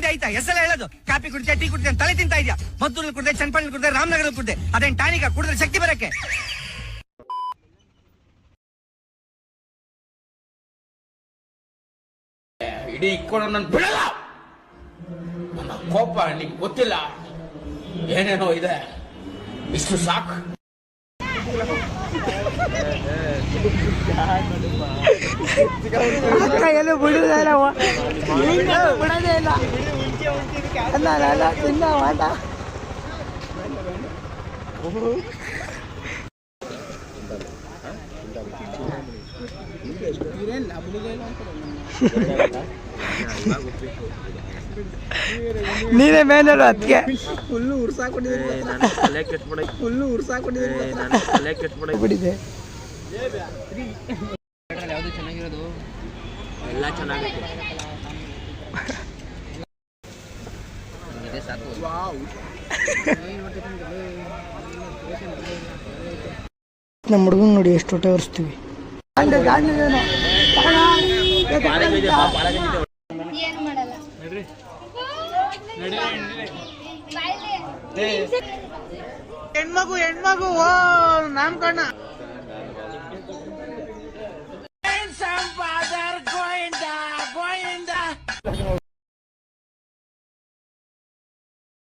ತಿಂದೆ ಆಯ್ತಾ? ಹೆಸರು ಹೇಳೋದು. ಕಾಫಿ ಕುಡಿದೆ, ಟೀ ಕುಡಿದೆ, ತಲೆ ತಿಂತಾ ಇದೆಯಾ? ಮದ್ದೂರಲ್ಲಿ ಕುಡಿದೆ, ಚನ್ನಪಟ್ಟಣ ಕುಡಿದೆ, ರಾಮನಗರ ಕುಡಿದೆ. ಅದೇನ್ ಟಾನಿಕ ಕುಡಿದ್ರೆ ಶಕ್ತಿ ಬರಕ್ಕೆ? ಇಡೀ ಇಕ್ಕೊಂಡು ನನ್ನ ಬಿಡಲ್ಲ. ನನ್ನ ಕೋಪ ನಿಂಗೆ ಗೊತ್ತಿಲ್ಲ, ಏನೇನೋ ಇದೆ. ಇಷ್ಟು ಸಾಕು. ಎಲ್ಲ ಬಿಡುವುದಿಲ್ಲ, ಬಿಡೋದೇ ಇಲ್ಲ. ಅಲ್ಲ ತಿನ್ನ ಮಾತ ನೀನೇ ಮೇನಲ್ಲ ಅದಕ್ಕೆ ಫುಲ್ಲು ಉರ್ಸಾಕೊಂಡಿದ್ದೆ. ಯಾವುದು ಚೆನ್ನಾಗಿರೋದು ಎಲ್ಲ ಚೆನ್ನಾಗೈತೆ. ಸಾಕು. ನಮ್ಮ ಹುಡುಗಂಗೆ ನೋಡಿ ಎಷ್ಟು ಹೊಟ್ಟೆ ಒರೆಸ್ತೀವಿ. ಹೆಣ್ಮಗು ನಾಮಕರಣ